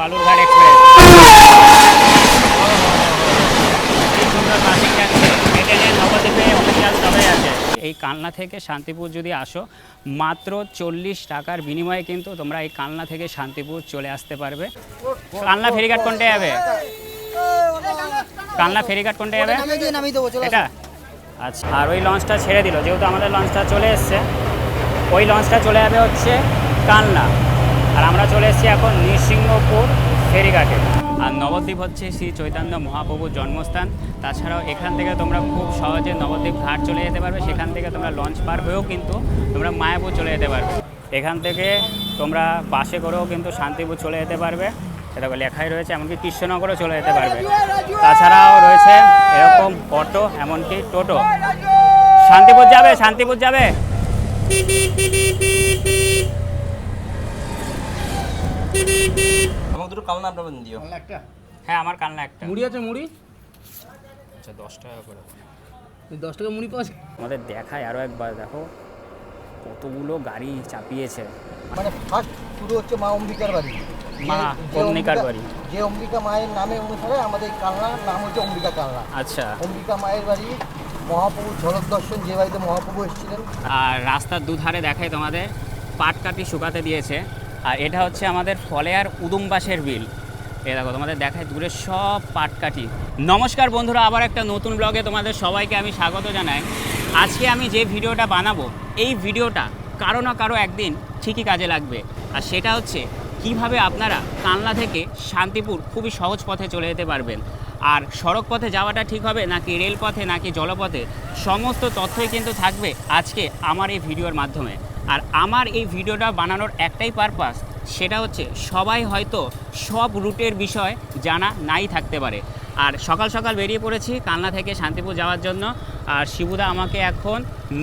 Balurghat express এই সুন্দর passing যাচ্ছে ব্রিটেনের নবদ্বীপে অফিসিয়াল সবাই আছে। এই কালনা থেকে শান্তিপুর যদি আসো মাত্র 40 টাকার বিনিময়ে কিন্তু তোমরা এই কালনা থেকে শান্তিপুর চলে আসতে পারবে। কালনা ফেরিঘাট কোনটা যাবে? কালনা ফেরিঘাট কোনটা যাবে এটা? আচ্ছা, আর ওই লঞ্চটা ছেড়ে দিল, যেহেতু আমাদের লঞ্চটা চলে এসছে, ওই লঞ্চটা চলে যাবে হচ্ছে কালনা, আর আমরা চলে এসেছি এখন নৃসিংহপুর ফেরিঘাটে। আর নবদ্বীপ হচ্ছে শ্রী চৈতন্য মহাপ্রভুর জন্মস্থান। তাছাড়াও এখান থেকে তোমরা খুব সহজে নবদ্বীপ ঘাট চলে যেতে পারবে। সেখান থেকে তোমরা লঞ্চ পার হয়েও কিন্তু তোমরা মায়াপুর চলে যেতে পারবে। এখান থেকে তোমরা বাসে করেও কিন্তু শান্তিপুর চলে যেতে পারবে, এটা লেখাই রয়েছে। এমনকি কৃষ্ণনগরও চলে যেতে পারবে। তাছাড়াও রয়েছে এরকম অটো, এমনকি টোটো। শান্তিপুর যাবে, শান্তিপুর যাবে। আমাকে দুটো কালনা আপনার দিও। একটা? হ্যাঁ, আমার কালনা একটা। মুড়ি আছে? মুড়ি আচ্ছা, 10 টাকা করে। 10 টাকা মুড়ি পাওয়া যায়? আমাদের দেখায় আরও একবার, দেখো কতগুলো গাড়ি চাপিয়েছে। মানে ফার্স্ট শুরু হচ্ছে মা অম্বিকার বাড়ি। মা অম্বিকার বাড়ি, যে অম্বিকা মায়ের নামে অনুসারে আমাদের কালনার নাম হচ্ছে অম্বিকা কালনা। আচ্ছা। অম্বিকা মায়ের বাড়ি, মহাপ্রভুর ঝলক দর্শন, যে বাড়িতে মহাপ্রভু এসেছিলেন। আর রাস্তার দুধারে দেখায় তোমাদের পাটকাঠি শুকাতে দিয়েছে। আর এটা হচ্ছে আমাদের ফলেয়ার উদুমবাসের বিল। এ দেখো তোমাদের দেখায় দূরে সব পাটকাঠি। নমস্কার বন্ধুরা, আবার একটা নতুন ব্লগে তোমাদের সবাইকে আমি স্বাগত জানাই। আজকে আমি যে ভিডিওটা বানাবো, এই ভিডিওটা কারো না কারো একদিন ঠিকই কাজে লাগবে। আর সেটা হচ্ছে কিভাবে আপনারা কালনা থেকে শান্তিপুর খুবই সহজ পথে চলে যেতে পারবেন। আর সড়ক পথে যাওয়াটা ঠিক হবে নাকি রেলপথে নাকি জলপথে, সমস্ত তথ্যই কিন্তু থাকবে আজকে আমার এই ভিডিওর মাধ্যমে। আর আমার এই ভিডিওটা বানানোর একটাই পারপাস, সেটা হচ্ছে সবাই হয়তো সব রুটের বিষয় জানা নাই থাকতে পারে। আর সকাল সকাল বেরিয়ে পড়েছি কালনা থেকে শান্তিপুর যাওয়ার জন্য। আর শিবুদা আমাকে এখন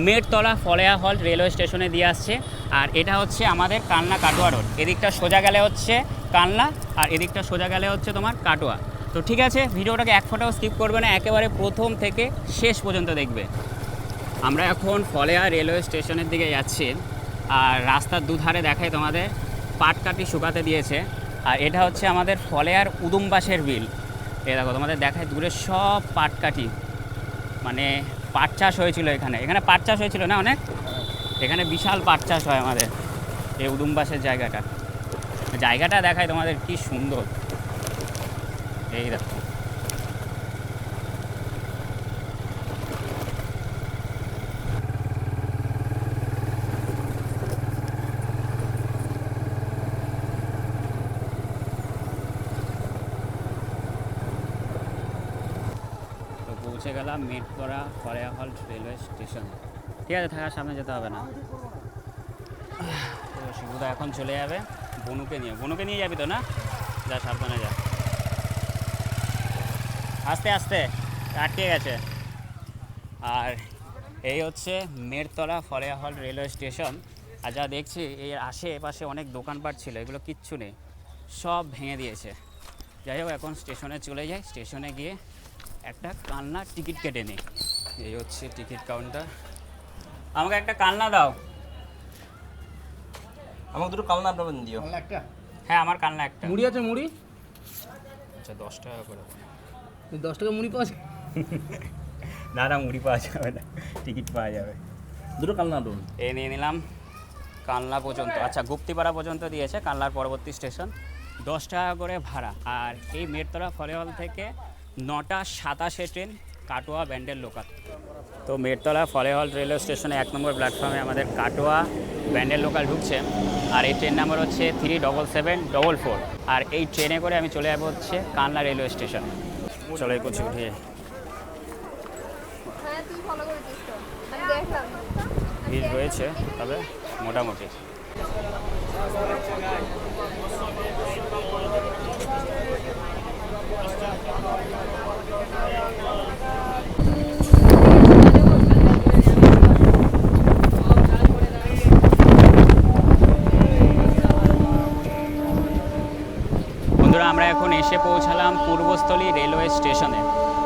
মেটতলা ফলেয়া হল্ট রেলওয়ে স্টেশনে দিয়ে আসছে। আর এটা হচ্ছে আমাদের কালনা কাটোয়া রোড। এদিকটা সোজা গেলে হচ্ছে কালনা, আর এদিকটা সোজা গেলে হচ্ছে তোমার কাটোয়া। তো ঠিক আছে, ভিডিওটাকে এক ফোঁটাও স্কিপ করবে না, একেবারে প্রথম থেকে শেষ পর্যন্ত দেখবে। আমরা এখন ফলেয়া রেলওয়ে স্টেশনের দিকে যাচ্ছি। আর রাস্তার দুধারে দেখায় তোমাদের পাটকাঠি শুকাতে দিয়েছে। আর এটা হচ্ছে আমাদের ফলেয়ার উদুমবাসের বিল। এ দেখো তোমাদের দেখায় দূরে সব পাটকাঠি, মানে পাট চাষ হয়েছিল এখানে। এখানে পাট চাষ হয়েছিল না অনেক? এখানে বিশাল পাট চাষ হয় আমাদের এই উদুমবাসের জায়গাটা দেখায় তোমাদের কি সুন্দর। এই দেখো, পৌঁছে গেলাম মেটতলা ফলেয়া হল্ট রেলওয়ে স্টেশন। ঠিক আছে, থাকার সামনে যেতে হবে না। তো শিবুদা এখন চলে যাবে বনুকে নিয়ে যাবি তো না? যা, সাবধানে যা। আস্তে আস্তে, আটকে গেছে। আর এই হচ্ছে মেটতলা ফলেয়া হল্ট রেলওয়ে স্টেশন। আর যা দেখছি এর আশেপাশে অনেক দোকানপাট ছিল, এগুলো কিচ্ছু নেই, সব ভেঙে দিয়েছে। যাই হোক, এখন স্টেশনে চলে যাই। স্টেশনে গিয়ে একটা কালনা টিকিট কেটে নিই। এই হচ্ছে টিকিট কাউন্টার। আমাকে একটা কালনা দাও। আমাকে দুটো কালনা আপনার দিও। একটা? হ্যাঁ, আমার কালনা একটা। মুড়ি আছে? মুড়ি আচ্ছা, 10 টাকা করে। 10 টাকা মুড়ি পাওয়া যায়? না, মুড়ি পাওয়া যাবে না, টিকিট পাওয়া যাবে। দুটো কালনা দেন। এই নিয়ে নিলাম কালনা পর্যন্ত। আচ্ছা, গুপ্তিপাড়া পর্যন্ত দিয়েছে, কালনার পরবর্তী স্টেশন। 10 টাকা করে ভাড়া। আর এই মেটতলা ফলেহল থেকে 9টা 27-এ ট্রেন কাটোয়া ব্যান্ডেল লোকাল। তো মেটতলা ফলেহল রেলওয়ে স্টেশনে 1 নম্বর প্ল্যাটফর্মে আমাদের কাটোয়া ব্যান্ডেল লোকাল ঢুকছে। আর এই ট্রেন নাম্বার হচ্ছে 37744। আর এই ট্রেনে করে আমি চলে যাবো হচ্ছে কালনা রেলওয়ে স্টেশন। চলে করছি উঠিয়ে। হ্যাঁ, তুই ফলো করেছিস তো, আমি দেখলাম। ভিড় রয়েছে তবে মোটামুটি। বন্ধুরা, আমরা এখন এসে পৌঁছালাম পূর্বস্থলী রেলওয়ে স্টেশনে।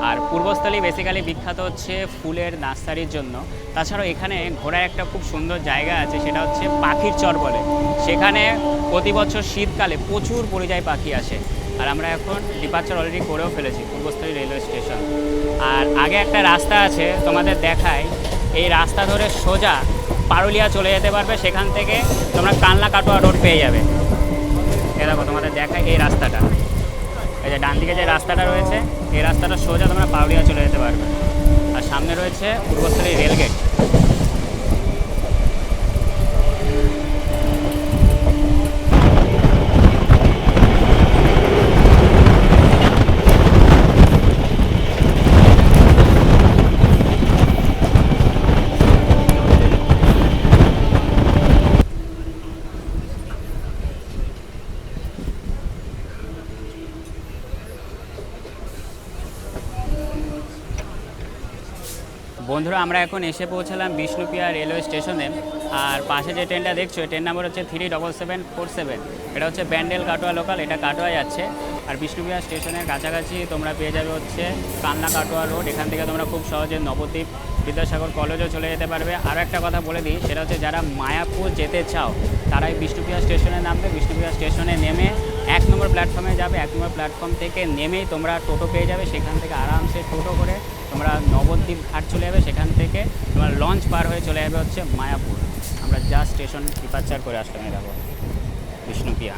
আর পূর্বস্থলী বেসিক্যালি বিখ্যাত হচ্ছে ফুলের নার্সারির জন্য। তাছাড়াও এখানে ঘোরার একটা খুব সুন্দর জায়গা আছে, সেটা হচ্ছে পাখির চর বলে। সেখানে প্রতি বছর শীতকালে প্রচুর পরিযায়ী পাখি আসে। আর আমরা এখন ডিপার্চার অলরেডি করেও ফেলেছি পূর্বস্থলী রেলওয়ে স্টেশন। আর আগে একটা রাস্তা আছে তোমাদের দেখায়, এই রাস্তা ধরে সোজা পারুলিয়া চলে যেতে পারবে, সেখান থেকে তোমরা কানলা কাটোয়া রোড পেয়ে যাবে। এ দেখো তোমাদের দেখায় এই রাস্তাটা, এই যে ডান দিকে যে রাস্তাটা রয়েছে এই রাস্তাটা সোজা তোমরা পারুলিয়া চলে যেতে পারবে। আর সামনে রয়েছে পূর্বস্থলী রেলগেট। বন্ধুরা আমরা এখন এসে পৌঁছালাম বিষ্ণুপ্রিয়া রেলওয়ে স্টেশনে। আর পাশে যে ট্রেনটা দেখছো ট্রেন নাম্বার হচ্ছে 37747। এটা হচ্ছে ব্যান্ডেল কাটোয়া লোকাল, এটা কাটোয়া যাচ্ছে। আর বিষ্ণুপ্রিয়া স্টেশনের কাছাকাছি তোমরা পেয়ে যাবে হচ্ছে কানলা কাটোয়া রোড। এখান থেকে তোমরা খুব সহজে নবদ্বীপ বিদ্যাসাগর কলেজও চলে যেতে পারবে। আরও একটা কথা বলে দিই, সেটা হচ্ছে যারা মায়াপুর যেতে চাও তারাই বিষ্ণুপ্রিয়া স্টেশনে নামবে। বিষ্ণুপ্রিয়া স্টেশনে নেমে 1 নম্বর প্ল্যাটফর্মে যাবে। 1 নম্বর প্ল্যাটফর্ম থেকে নেমেই তোমরা টোটো পেয়ে যাবে। সেখান থেকে আরামসে টোটো করে তোমরা নবদ্বীপ ঘাট চলে যাবে। সেখান থেকে তোমরা লঞ্চ পার হয়ে চলে যাবে হচ্ছে মায়াপুর। আমরা জাস্ট স্টেশন ডিপার্চার করে আসলাম, এই দেখো বিষ্ণুপ্রিয়া।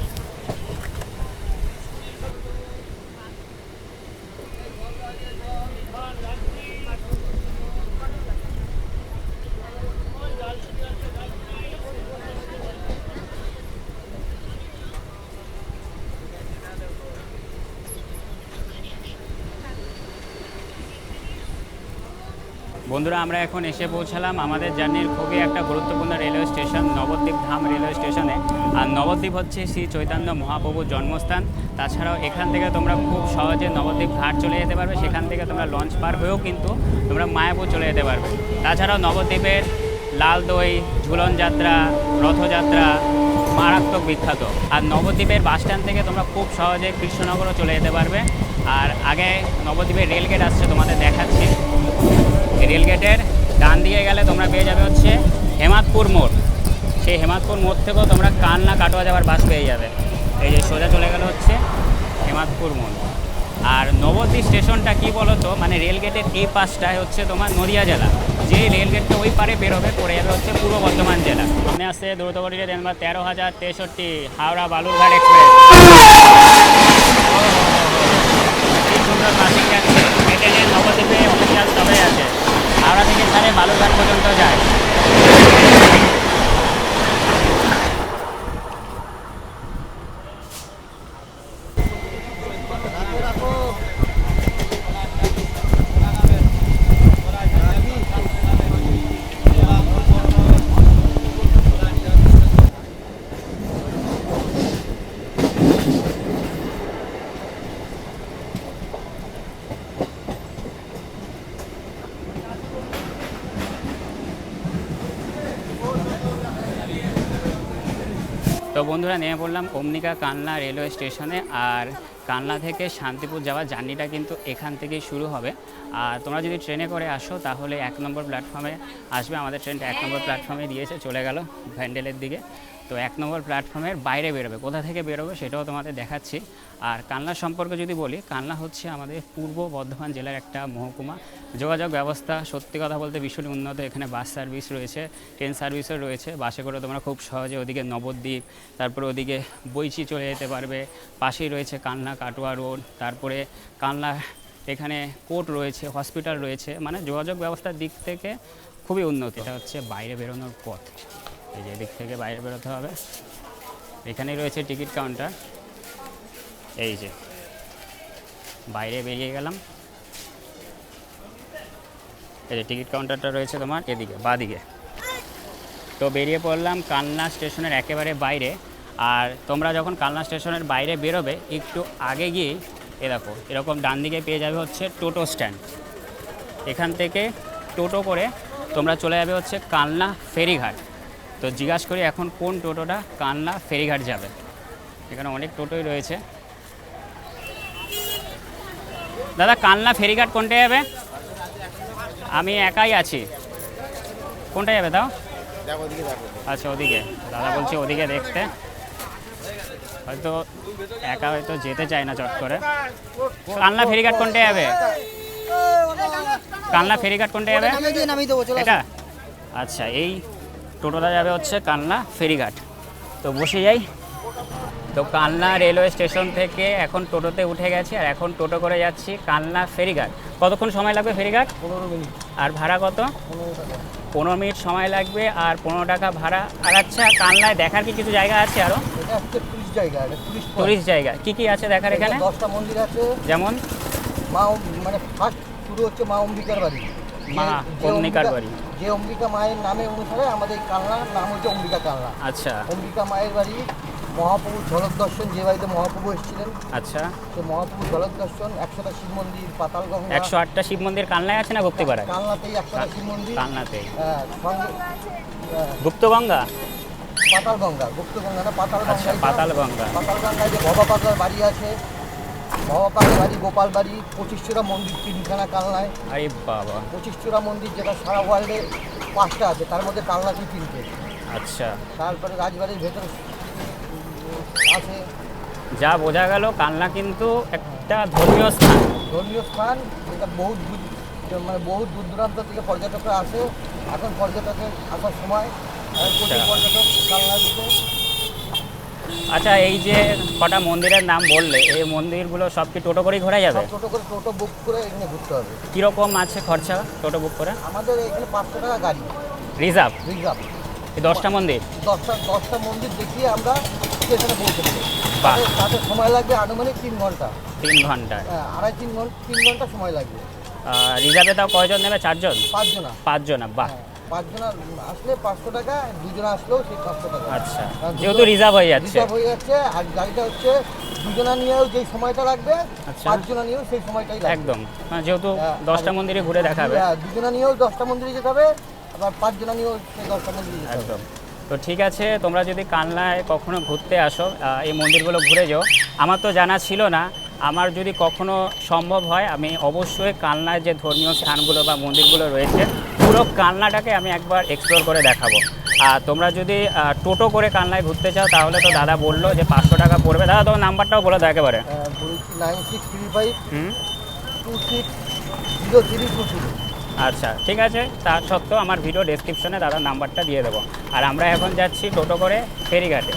বন্ধুরা আমরা এখন এসে পৌঁছালাম আমাদের জার্নির খুবই একটা গুরুত্বপূর্ণ রেলওয়ে স্টেশন নবদ্বীপ ধাম রেলওয়ে স্টেশনে। আর নবদ্বীপ হচ্ছে শ্রী চৈতন্য মহাপ্রভুর জন্মস্থান। তাছাড়াও এখান থেকে তোমরা খুব সহজে নবদ্বীপ ঘাট চলে যেতে পারবে। সেখান থেকে তোমরা লঞ্চ পার হয়েও কিন্তু তোমরা মায়াপুর চলে যেতে পারবে। তাছাড়াও নবদ্বীপের লাল দই, ঝুলন যাত্রা, রথযাত্রা মারাত্মক বিখ্যাত। আর নবদ্বীপের বাসস্ট্যান্ড থেকে তোমরা খুব সহজে কৃষ্ণনগরও চলে যেতে পারবে। আর আগে নবদ্বীপের রেলগেট আসছে, তোমাদের দেখাচ্ছি। রেলগেটের ডান দিকে গেলে তোমরা পেয়ে যাবে হচ্ছে হেমাদপুর মোড়। সেই হেমাদপুর মোড় থেকেও তোমরা কানলা কাটোয়া যাওয়ার বাস পেয়ে যাবে। এই যে সোজা চলে গেলে হচ্ছে হেমাদপুর মোড়। আর নবদ্বীপ স্টেশনটা কি বলো তো, মানে রেলগেটের এই পাশটায় হচ্ছে তোমার নদিয়া জেলা। যে রেলগেটটা ওই পারে বেরোবে পড়ে যাবে হচ্ছে পূর্ব বর্ধমান জেলা। সামনে আসছে দ্রুতগতিতে train number 13063 Howrah Balurghat express. কি সুন্দর পাসিং যাচ্ছে। এই ট্রেনের নবদ্বীপে অফিসিয়াল সবাই আছে। হাওড়া থেকে ছাড়ে বালুরঘাট পর্যন্ত যায়। তো বন্ধুরা নেমে পড়লাম অমনিকা কানলা রেলওয়ে স্টেশনে। আর কানলা থেকে শান্তিপুর যাওয়ার জার্নিটা কিন্তু এখান থেকেই শুরু হবে। আর তোমরা যদি ট্রেনে করে আসো তাহলে 1 নম্বর প্ল্যাটফর্মে আসবে। আমাদের ট্রেনটা 1 নম্বর প্ল্যাটফর্মে দিয়েছে, চলে গেল ভ্যান্ডেলের দিকে। তো 1 নম্বর প্ল্যাটফর্মের বাইরে বেরোবে, কোথা থেকে বেরোবে সেটাও তোমাদের দেখাচ্ছি। আর কানলা সম্পর্কে যদি বলি, কানলা হচ্ছে আমাদের পূর্ব বর্ধমান জেলার একটা মহকুমা। যোগাযোগ ব্যবস্থা সত্যি কথা বলতে ভীষণ উন্নত। এখানে বাস সার্ভিস রয়েছে, ট্রেন সার্ভিসও রয়েছে। বাসে করে তোমরা খুব সহজে ওদিকে নবদ্বীপ, তারপরে ওদিকে বৈচি চলে যেতে পারবে। পাশেই রয়েছে কানলা কাটোয়া রোড, তারপরে কানলা এখানে কোর্ট রয়েছে, হসপিটাল রয়েছে। মানে যোগাযোগ ব্যবস্থার দিক থেকে খুবই উন্নত। এটা হচ্ছে বাইরে বেরোনোর পথ। এই যে এদিক থেকে বাইরে বেরোতে হবে। এখানেই রয়েছে টিকিট কাউন্টার। এই যে বাইরে বেরিয়ে গেলাম, এই যে টিকিট কাউন্টারটা রয়েছে তোমার এদিকে বাঁদিকে। তো বেরিয়ে পড়লাম কানলা স্টেশনের একেবারে বাইরে। আর তোমরা যখন কানলা স্টেশনের বাইরে বেরোবে একটু আগে গিয়ে এ দেখো এরকম ডান দিকে পেয়ে যাবে হচ্ছে টোটো স্ট্যান্ড। এখান থেকে টোটো করে তোমরা চলে যাবে হচ্ছে কানলা ফেরিঘাট। তো জিজ্ঞাসা করি এখন কোন টোটোটা কানলা ফেরিঘাট যাবে। এখানে অনেক টোটোই রয়েছে। দাদা কালনা ফেরিঘাট কোনটা যাবে? আমি একাই আছি, কোনটা যাবে তাও? আচ্ছা ওদিকে, দাদা বলছে ওদিকে দেখতে, হয়তো একা হয়তো যেতে চায় না চট করে। কালনা ফেরিঘাট কোনটা যাবে? কালনা ফেরিঘাট কোনটা যাবে? এটা আচ্ছা, এই টোটোটা যাবে হচ্ছে কালনা ফেরিঘাট। তো বসে যাই। তো কালনা রেলওয়ে স্টেশন থেকে এখন টোটোতে উঠে গেছি, আর এখন টোটো করে যাচ্ছি কালনা ফেরিঘাট। কতক্ষণ সময় লাগবে ফেরিঘাট? 15 মিনিট, আর ভাড়া কত? 15 টাকা। 15 মিনিট সময় লাগবে আর 15 টাকা ভাড়া। আর আচ্ছা, কালনায় দেখার কি কিছু জায়গা আছে আরও? এটা হচ্ছে টুরিস্ট জায়গা, এটা টুরিস্ট টুরিস্ট জায়গা কি কি আছে দেখার এখানে? 10টা মন্দির আছে। যেমন মানে ফার্স্ট শুরু হচ্ছে মা অম্বিকার বাড়ি। মা অম্বিকার বাড়ি। যে অম্বিকা মায়ের নামে অনুসারে আমাদের কালনার নাম হচ্ছে অম্বিকা কালনা। আচ্ছা অম্বিকা মায়ের বাড়ি। মহাপ্রভু ঝলক দর্শন, যে বাড়িতে মহাপ্রভু এসেছিলেন, আচ্ছা, সে মহাপ্রভু ঝলক দর্শন। 100টা শিব মন্দির, পাতালগঙ্গা। 108টা শিব মন্দির কালনায় আছে না গুপ্তিপাড়ায়? কালনাতেই 100টা শিব মন্দির। কালনাতেই সঙ্গে গুপ্তগঙ্গা, পাতালগঙ্গা, গুপ্তগঙ্গা না, আচ্ছা পাতালগঙ্গা। পাতালগঙ্গা। পাতালগঙ্গায় যে ভবা পাগলার বাড়ি আছে, ভবা পাগলার বাড়ি, গোপাল বাড়ি, 25 মন্দির, 3খানা কালনায়। আরে বাবা, 25 মন্দির, যেটা সারা ওয়ার্ল্ডে 5টা আছে, তার মধ্যে কালনাতেই 3টে। আচ্ছা, তারপরে রাজবাড়ির ভেতরে আছে। যা বোঝা গেল কালনা কিন্তু একটা ধর্মীয় স্থান। ধর্মীয় স্থান, যেটা মানে বহু দূর দূরান্ত থেকে পর্যটকরা আসে। এখন পর্যটকের আসার সময়, এখন প্রচুর আচ্ছা। পর্যটক কালনা দিকে। আচ্ছা, এই যে কটা মন্দিরের নাম বললে, এই মন্দিরগুলো সব কি টোটো করেই ঘোরা যাবে? সব টোটো বুক করে এখানে ঘুরতে হবে। কীরকম আছে খরচা টোটো বুক করে? আমাদের এখানে 500 টাকা গাড়ি রিজার্ভ। রিজার্ভ। এই 10টা মন্দির? 10টা মন্দির দেখিয়ে আমরা স্টেশনে পৌঁছে দেবো। বাহ। তাতে সময় লাগবে আনুমানিক 3 ঘন্টা। 3 ঘন্টায়? আড়াই 3 ঘন্টা সময় লাগবে। রিজার্ভে তাও কয়জন নেবে? 4 জন? 5 জনা। 5 জনা, বাহ। 5 জনা আসলে 500 টাকা, 2 জনা আসলেও সেই 500 টাকা। আচ্ছা, কারণ যেহেতু রিজার্ভ হয়ে যাচ্ছে। রিজার্ভ হয়ে যাচ্ছে, আর গাড়িটা হচ্ছে 2 জনা নিয়েও যেই সময়টা লাগবে, আচ্ছা। 5 জনা নিয়েও সেই সময়টাই লাগবে। একদম, যেহেতু 10টা মন্দিরে ঘুরে দেখাবে। 2 জনা নিয়েও 10টা মন্দিরে যেতে হবে, আবার 5 জনা নিয়েও সেই 10টা মন্দিরে যেতে হবে। একদম। তো ঠিক আছে, তোমরা যদি কালনায় কখনো ঘুরতে আসো, এই মন্দিরগুলো ঘুরে যাও। আমার তো জানা ছিল না, আমার যদি কখনো সম্ভব হয় আমি অবশ্যই কালনায় যে ধর্মীয় স্থানগুলো বা মন্দিরগুলো রয়েছে পুরো কালনাটাকে আমি একবার এক্সপ্লোর করে দেখাবো। আর তোমরা যদি টোটো করে কালনায় ঘুরতে চাও তাহলে তো দাদা বললো যে 500 টাকা পড়বে। দাদা তোমার নাম্বারটাও বলে দাও একেবারে। বলছি 9635 হুম 260323। আচ্ছা ঠিক আছে, তার সত্ত্বেও আমার ভিডিও ডেসক্রিপশনে দাদার নাম্বারটা দিয়ে দেবো। আর আমরা এখন যাচ্ছি টোটো করে ফেরিঘাটে।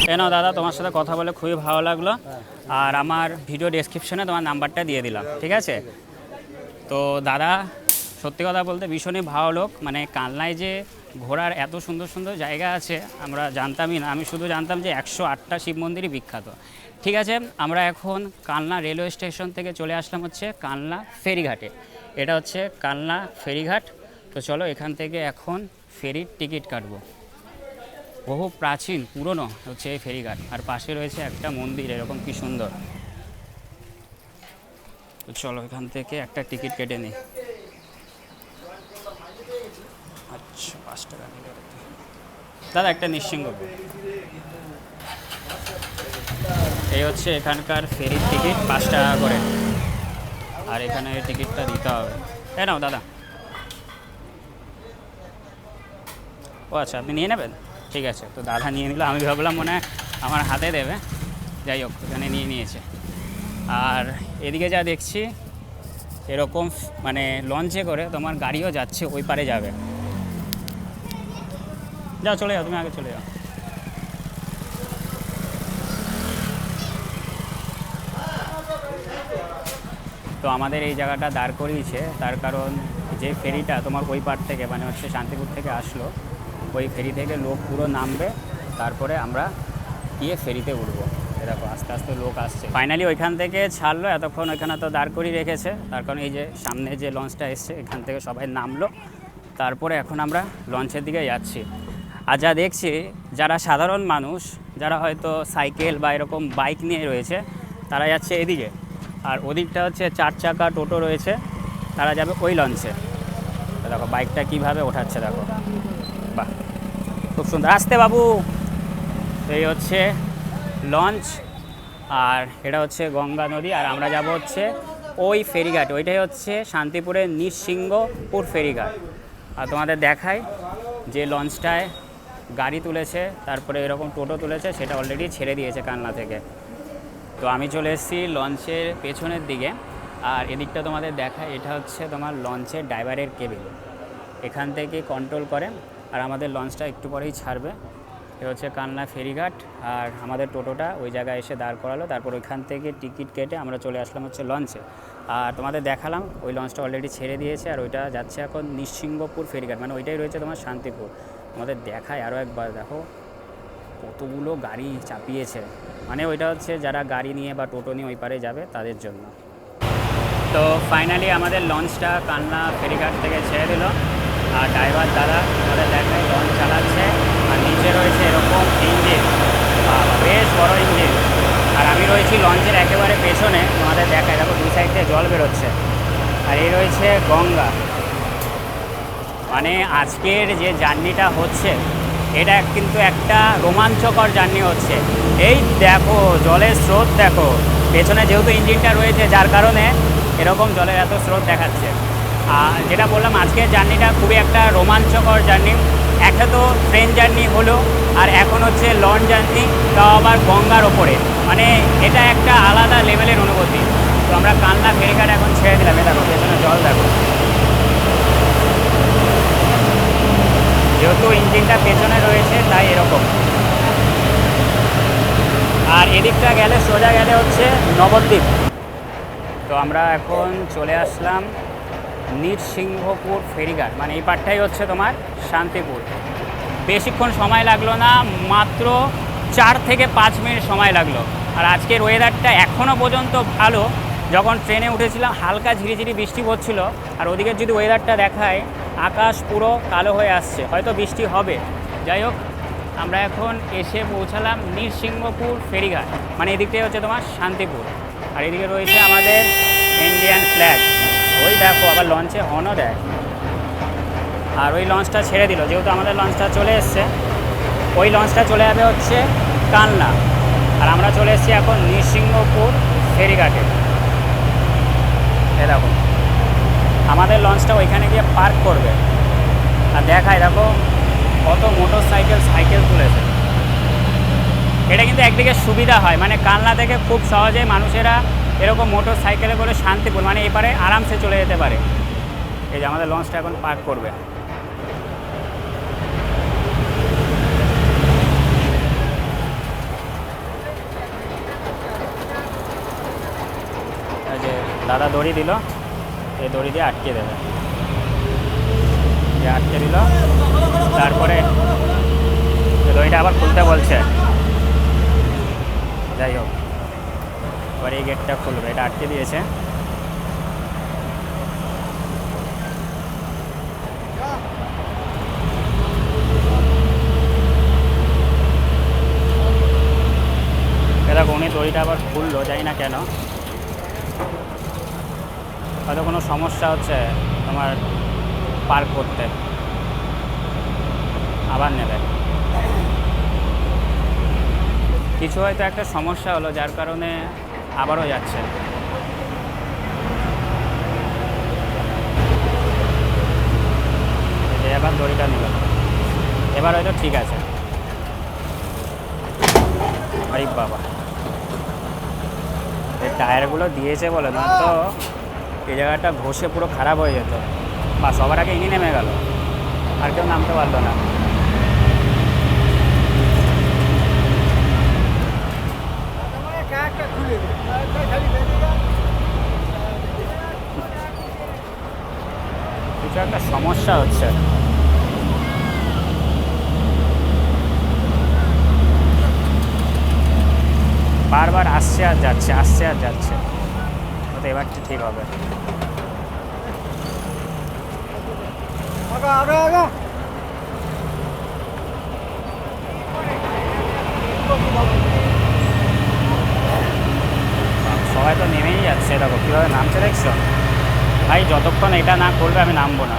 কেন দাদা, তোমার সাথে কথা বলে খুবই ভালো লাগলো। আর আমার ভিডিও ডেসক্রিপশনে তোমার নাম্বারটা দিয়ে দিলাম, ঠিক আছে? তো দাদা সত্যি কথা বলতে ভীষণই ভালো লোক। মানে কালনায় যে ঘোরার এত সুন্দর সুন্দর জায়গা আছে আমরা জানতামই না। আমি শুধু জানতাম যে 108টা শিব মন্দিরই বিখ্যাত। ঠিক আছে, আমরা এখন কালনা রেলওয়ে স্টেশন থেকে চলে আসলাম হচ্ছে কালনা ফেরিঘাটে। এটা হচ্ছে কালনা ফেরিঘাট। তো চলো এখান থেকে এখন ফেরির টিকিট কাটবো। বহু প্রাচীন পুরনো হচ্ছে এই ফেরিঘাট, আর পাশে রয়েছে একটা মন্দির, এরকম কি সুন্দর। তো চলো এখান থেকে একটা টিকিট কেটে নিই। আচ্ছা 5 টাকা নিলে দাদা একটা নিশ্চিন্ত। এই হচ্ছে এখানকার ফেরির টিকিট, 5 টাকা করে। আর এখানে টিকিটটা দিতে হবে। তাই নাও দাদা। ও আচ্ছা, আপনি নিয়ে নেবেন? ঠিক আছে, তো দাদা নিয়ে নিল। আমি ভাবলাম মনে হয় আমার হাতে দেবে। যাই হোক, এখানে নিয়ে নিয়েছে। আর এদিকে যা দেখছি এরকম মানে লঞ্চে করে তোমার গাড়িও যাচ্ছে, ওই পারে যাবে। যাও চলে যাও, তুমি আগে চলে যাও। তো আমাদের এই জায়গাটা দাঁড় করিয়েছে, তার কারণ যে ফেরিটা তোমার ওই পার থেকে মানে হচ্ছে শান্তিপুর থেকে আসলো, ওই ফেরি থেকে লোক পুরো নামবে, তারপরে আমরা গিয়ে ফেরিতে উঠবো। দেখো আস্তে আস্তে লোক আসছে। ফাইনালি ওইখান থেকে ছাড়লো, এতক্ষণ ওইখানে তো দাঁড় করিয়ে রেখেছে, তার কারণ এই যে সামনে যে লঞ্চটা এসছে এখান থেকে সবাই নামলো, তারপরে এখন আমরা লঞ্চের দিকে যাচ্ছি। আর যা দেখছি যারা সাধারণ মানুষ, যারা হয়তো সাইকেল বা এরকম বাইক নিয়ে রয়েছে, তারা যাচ্ছে এদিকে, আর ওদিকটা হচ্ছে 4 চাকা টোটো রয়েছে, তারা যাবে ওই লঞ্চে। দেখো বাইকটা কীভাবে ওঠাচ্ছে, দেখো বাহ খুব সুন্দর। আসতে বাবু। তো এই হচ্ছে লঞ্চ, আর এটা হচ্ছে গঙ্গা নদী, আর আমরা যাব হচ্ছে ওই ফেরিঘাট, ওইটাই হচ্ছে শান্তিপুরের নৃসিংহপুর ফেরিঘাট। আর তোমাদের দেখাই যে লঞ্চটায় গাড়ি তুলেছে, তারপরে এরকম টোটো তুলেছে, সেটা অলরেডি ছেড়ে দিয়েছে কালনা থেকে। তো আমি চলে এসেছি লঞ্চের পেছনের দিকে, আর এদিকটা তোমাদের দেখায়, এটা হচ্ছে তোমার লঞ্চের ড্রাইভারের কেবিন, এখান থেকে কন্ট্রোল করে। আর আমাদের লঞ্চটা একটু পরেই ছাড়বে। এ হচ্ছে কালনা ফেরিঘাট, আর আমাদের টোটোটা ওই জায়গায় এসে দাঁড় করালো, তারপর ওইখান থেকে টিকিট কেটে আমরা চলে আসলাম হচ্ছে লঞ্চে। আর তোমাদের দেখালাম ওই লঞ্চটা অলরেডি ছেড়ে দিয়েছে, আর ওইটা যাচ্ছে এখন নৃসিংহপুর ফেরিঘাট, মানে ওইটাই রয়েছে তোমার শান্তিপুর। আমাদের দেখায় আরও একবার, দেখো কতগুলো গাড়ি চাপিয়েছে, মানে ওইটা হচ্ছে যারা গাড়ি নিয়ে বা টোটো নিয়ে ওই পারে যাবে তাদের জন্য। তো ফাইনালি আমাদের লঞ্চটা কালনা ফেরিঘাট থেকে ছেড়ে দিল, আর ড্রাইভার দাদা আমাদের দেখায় লঞ্চ চালাচ্ছে, আর নিচে রয়েছে এরকম ইঞ্জিন, বেশ বড় ইঞ্জিন। আর আমি রয়েছি লঞ্চের একেবারে পেছনে, আমাদের দেখায় দেখো দুই সাইড থেকে জল বেরোচ্ছে, আর এই রয়েছে গঙ্গা। মানে আজকের যে জার্নিটা হচ্ছে এটা কিন্তু একটা রোমাঞ্চকর জার্নি হচ্ছে। এই দেখো জলের স্রোত, দেখো পেছনে যেহেতু ইঞ্জিনটা রয়েছে যার কারণে এরকম জলের এত স্রোত দেখাচ্ছে। আর যেটা বললাম আজকের জার্নিটা খুবই একটা রোমাঞ্চকর জার্নি। একটা তো ট্রেন জার্নি হলো, আর এখন হচ্ছে লঞ্চ জার্নি, তাও আবার গঙ্গার ওপরে, মানে এটা একটা আলাদা লেভেলের অনুভূতি। তো আমরা কালনা ফেরিঘাট এখন ছেড়ে দিলাম, দেখো পেছনে জল দেখো, যেহেতু ইঞ্জিনটা পেছনে রয়েছে তাই এরকম। আর এদিকটা গেলে সোজা গেলে হচ্ছে নবদ্বীপ। তো আমরা এখন চলে আসলাম নৃসিংহপুর ফেরিঘাট, মানে এই পার্টটাই হচ্ছে তোমার শান্তিপুর। বেশিক্ষণ সময় লাগলো না, মাত্র 4 থেকে 5 মিনিট সময় লাগলো। আর আজকের ওয়েদারটা এখনও পর্যন্ত ভালো। যখন ট্রেনে উঠেছিলাম হালকা ঝিরিঝিরি বৃষ্টি পড়ছিল, আর ওদিকের যদি ওয়েদারটা দেখায় আকাশ পুরো কালো হয়ে আসছে, হয়তো বৃষ্টি হবে। যাই হোক, আমরা এখন এসে পৌঁছালাম নৃসিংহপুর ফেরিঘাট, মানে এদিকটাই হচ্ছে তোমার শান্তিপুর। আর এদিকে রয়েছে আমাদের ইন্ডিয়ান ফ্ল্যাগ, ওই দেখো আবার লঞ্চে হর্নও দেয়। আর ওই লঞ্চটা ছেড়ে দিল, যেহেতু আমাদের লঞ্চটা চলে এসছে, ওই লঞ্চটা চলে যাবে হচ্ছে কালনা। আর আমরা চলে এসেছি এখন নৃসিংহপুর ফেরিঘাটে। এ দেখো আমাদের লঞ্চটা ওইখানে গিয়ে পার্ক করবে। আর দেখায় দেখো কত মোটর সাইকেল তুলেছে। এটা কিন্তু একদিকে সুবিধা হয়, মানে কালনা থেকে খুব সহজে মানুষেরা এরকম মোটর সাইকেলে করে শান্তিপুর, মানে এপারে আরামসে চলে যেতে পারে। এই যে আমাদের লঞ্চটা এখন পার্ক করবে। এই যে দাদা দড়ি দিল, এই দড়ি দিয়ে আটকে দেবে, আটকে দিল, তারপরে দড়িটা আবার খুলতে বলছে। যাই হোক, এবার এই গেটটা খুলবে, এটা আটকে দিয়েছে। দেখো উনি দড়িটা আবার খুললো, জানি না কেন, হয়তো কোনো সমস্যা হচ্ছে তোমার পার্ক করতে, আবার নেবে কিছু, হয়তো একটা সমস্যা হলো যার কারণে আবারও যাচ্ছে। এবার দড়িটা নিল, এবার হয়তো ঠিক আছে। আরে বাবা, এই টায়ারগুলো দিয়েছে বলে না তো এই জায়গাটা ঘষে পুরো খারাপ হয়ে যেত। বা সবার আগে ইনি নেমে গেল, আর কেউ নামতে পারলো না। কিছু একটা সমস্যা হচ্ছে। বারবার আসছে আর যাচ্ছে, আসছে আর যাচ্ছে, তো এবারটা ঠিক হবে। সবাই তো নেমেই যাচ্ছে, দেখো কীভাবে নামছে দেখছো ভাই। যতক্ষণ এটা না করবে আমি নামবো না।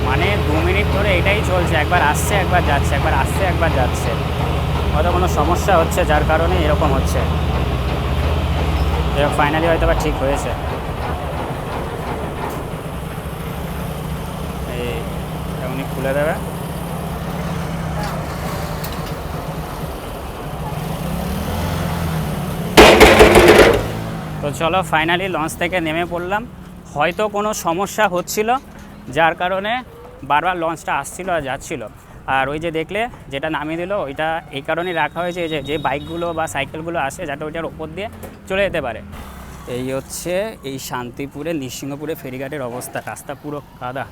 মানে 2 মিনিট ধরে এটাই চলছে, একবার আসছে একবার যাচ্ছে, একবার আসছে একবার যাচ্ছে। হয়তো কোনো সমস্যা হচ্ছে যার কারণে এরকম হচ্ছে। ফাইনালি হয়তো বা ঠিক হয়েছে। এই এমনি খুলে দেবে। তো চলো ফাইনালি লঞ্চ থেকে নেমে পড়লাম। হয়তো কোনো সমস্যা হচ্ছিল যার কারণে বারবার লঞ্চটা আসছিল আর যাচ্ছিল। আর ওই যে দেখলে যেটা নামিয়ে দিল ওইটা এই কারণেই রাখা হয়েছে যে বাইকগুলো বা সাইকেলগুলো আসে যাতে ওইটার ওপর দিয়ে চলে যেতে পারে। এই হচ্ছে এই শান্তিপুরে নৃসিংহপুরে ফেরিঘাটের অবস্থা। রাস্তা পুরো কাদা,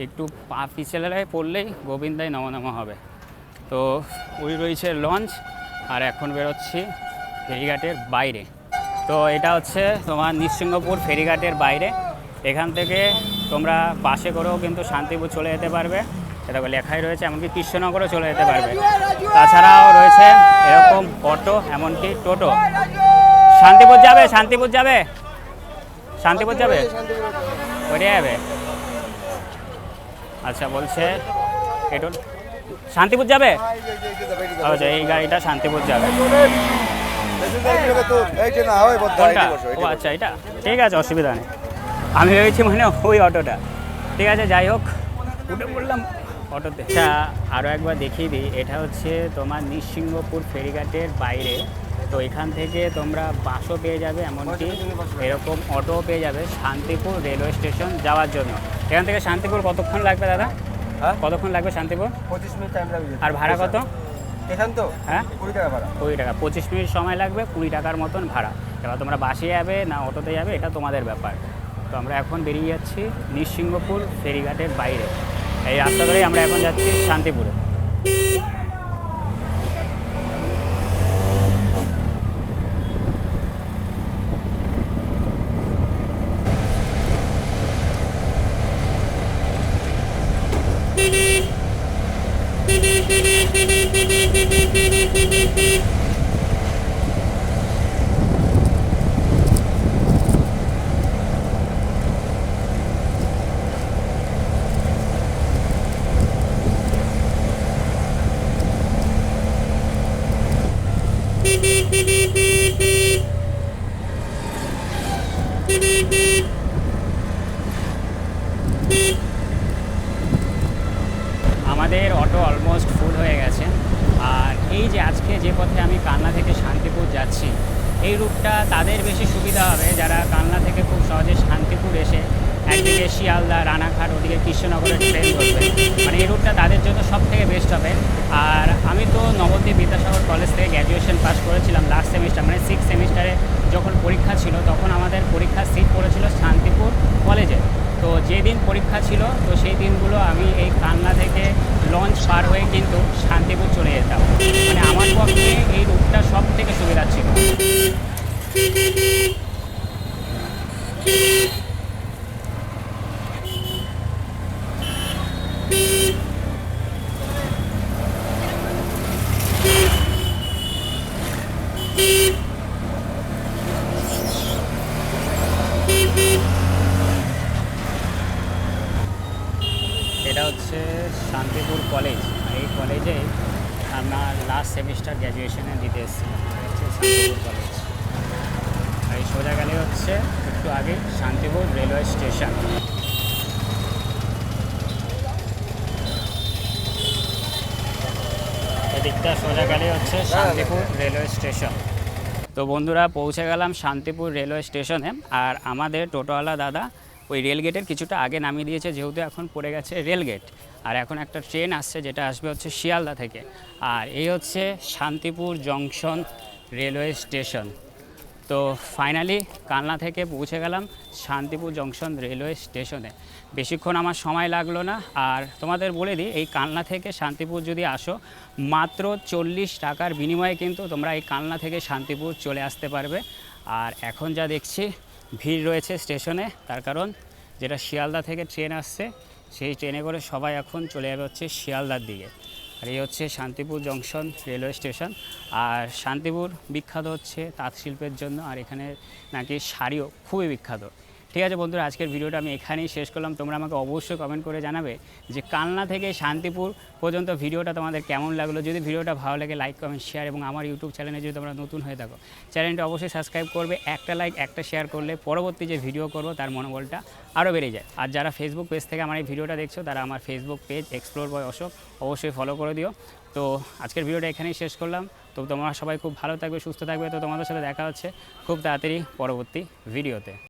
একটু পা পিছলে পড়লেই গোবিন্দাই নম নম হবে। তো ওই রয়েছে লঞ্চ, আর এখন বেরোচ্ছি ফেরিঘাটের বাইরে। তো এটা হচ্ছে তোমার নৃসিংহপুর ফেরিঘাটের বাইরে। এখান থেকে তোমরা বাসে করেও কিন্তু শান্তিপুর চলে যেতে পারবে, এটা লেখাই রয়েছে। এমনকি কৃষ্ণনগরও চলে যেতে পারবে। তাছাড়াও রয়েছে এরকম অটো, এমনকি টোটো। শান্তিপুর যাবে, শান্তিপুর যাবে, শান্তিপুর যাবে, ওইটাই যাবে। আচ্ছা বলছে এটো শান্তিপুর যাবে। আচ্ছা এই গাড়িটা শান্তিপুর যাবে। কোনটা? ও আচ্ছা এটা ঠিক আছে, অসুবিধা নেই। আমি ভেবেছি মানে ওই অটোটা। ঠিক আছে, যাই হোক উঠে পড়লাম অটোতে। আচ্ছা আরও একবার দেখিয়ে দিই, এটা হচ্ছে তোমার নৃসিংহপুর ফেরিঘাটের বাইরে। তো এখান থেকে তোমরা বাসও পেয়ে যাবে, এমনকি এরকম অটোও পেয়ে যাবে শান্তিপুর রেলওয়ে স্টেশন যাওয়ার জন্য। এখান থেকে শান্তিপুর কতক্ষণ লাগবে দাদা? হ্যাঁ, কতক্ষণ লাগবে শান্তিপুর? 25 মিনিট টাইম লাগবে। আর ভাড়া কত? এখান তো হ্যাঁ 20 টাকা ভাড়া। 20 টাকা, 25 মিনিট সময় লাগবে, 20 টাকার মতন ভাড়া। এবার তোমরা বাসে যাবে না অটোতে যাবে এটা তোমাদের ব্যাপার। তো আমরা এখন বেরিয়ে যাচ্ছি নৃসিংহপুর ফেরিঘাটের বাইরে। এই রাস্তা ধরেই আমরা এখন যাচ্ছি শান্তিপুরে। আমাদের অটো অলমোস্ট ফুল হয়ে গেছে। আর এই যে আজকে যে পথে আমি কালনা থেকে শান্তিপুর যাচ্ছি, এই রুটটা তাদের বেশি সুবিধা হবে যারা কালনা থেকে খুব সহজে শান্তিপুর এসে একদিকে শিয়ালদা, রানাঘাট, ওদিকে কৃষ্ণনগরের ট্রেন ধরবে। মানে এই রুটটা তাদের জন্য সব থেকে বেস্ট হবে। আর আমি তো নবদ্বীপ বিদ্যাসাগর কলেজ থেকে গ্র্যাজুয়েশন পাস করেছিলাম লাস্ট সেমিস্টার, মানে 6th সেমিস্টারে যখন পরীক্ষা ছিল তখন আমাদের পরীক্ষার সিট পড়েছিল শান্তিপুর কলেজে। তো যেদিন পরীক্ষা ছিল তো সেই দিনগুলো আমি এই কালনা থেকে লঞ্চ পার হয়ে কিন্তু শান্তিপুর চলে যেতাম। মানে আমার পক্ষে এই রুটটা সব থেকে সুবিধা ছিল। এটা হচ্ছে শান্তিপুর কলেজ। এই কলেজে আমার লাস্ট সেমিস্টার গ্র্যাজুয়েশনে দিতে এসেছিলাম। এটা হচ্ছে শান্তিপুর কলেজ। আর এই সোজা গেলে হচ্ছে একটু আগে শান্তিপুর রেলওয়ে স্টেশন। এদিকটা সোজা গেলে হচ্ছে শান্তিপুর রেলওয়ে স্টেশন। তো বন্ধুরা পৌঁছে গেলাম শান্তিপুর রেলওয়ে স্টেশনে। আর আমাদের টোটোওয়ালা দাদা ওই রেলগেটের কিছুটা আগে নামিয়ে দিয়েছে, যেহেতু এখন পড়ে গেছে রেলগেট। আর এখন একটা ট্রেন আসছে যেটা আসবে হচ্ছে শিয়ালদা থেকে। আর এই হচ্ছে শান্তিপুর জংশন রেলওয়ে স্টেশন। তো ফাইনালি কালনা থেকে পৌঁছে গেলাম শান্তিপুর জংশন রেলওয়ে স্টেশনে। বেশিক্ষণ আমার সময় লাগলো না। আর তোমাদের বলে দিই, এই কালনা থেকে শান্তিপুর যদি আসো মাত্র 40 টাকার বিনিময়ে কিন্তু তোমরা এই কালনা থেকে শান্তিপুর চলে আসতে পারবে। আর এখন যা দেখছি ভিড় রয়েছে স্টেশনে, তার কারণ যেটা শিয়ালদা থেকে ট্রেন আসছে সেই ট্রেনে করে সবাই এখন চলে যাবে হচ্ছে শিয়ালদার দিকে। আর এই হচ্ছে শান্তিপুর জংশন রেলওয়ে স্টেশন। আর শান্তিপুর বিখ্যাত হচ্ছে তাঁত শিল্পের জন্য, আর এখানে নাকি শাড়িও খুবই বিখ্যাত। ঠিক আছে বন্ধুরা, আজকের ভিডিওটা আমি এখানেই শেষ করলাম। তোমরা আমাকে অবশ্যই কমেন্ট করে জানাবে যে কালনা থেকে শান্তিপুর পর্যন্ত ভিডিওটা তোমাদের কেমন লাগলো। যদি ভিডিওটা ভালো লাগে লাইক কমেন্ট শেয়ার, এবং আমার ইউটিউব চ্যানেলে যদি তোমরা নতুন হয়ে থাকো চ্যানেলটা অবশ্যই সাবস্ক্রাইব করবে। একটা লাইক একটা শেয়ার করলে পরবর্তী যে ভিডিও করবো তার মনোবলটা আরও বেড়ে যায়। আর যারা ফেসবুক পেজ থেকে আমার এই ভিডিওটা দেখছো তারা আমার ফেসবুক পেজ এক্সপ্লোর বয় অশোক অবশ্যই ফলো করে দিও। তো আজকের ভিডিওটা এখানেই শেষ করলাম। তো তোমরা সবাই খুব ভালো থাকবে, সুস্থ থাকবে। তো তোমাদের সাথে দেখা হচ্ছে খুব তাড়াতাড়ি পরবর্তী ভিডিওতে।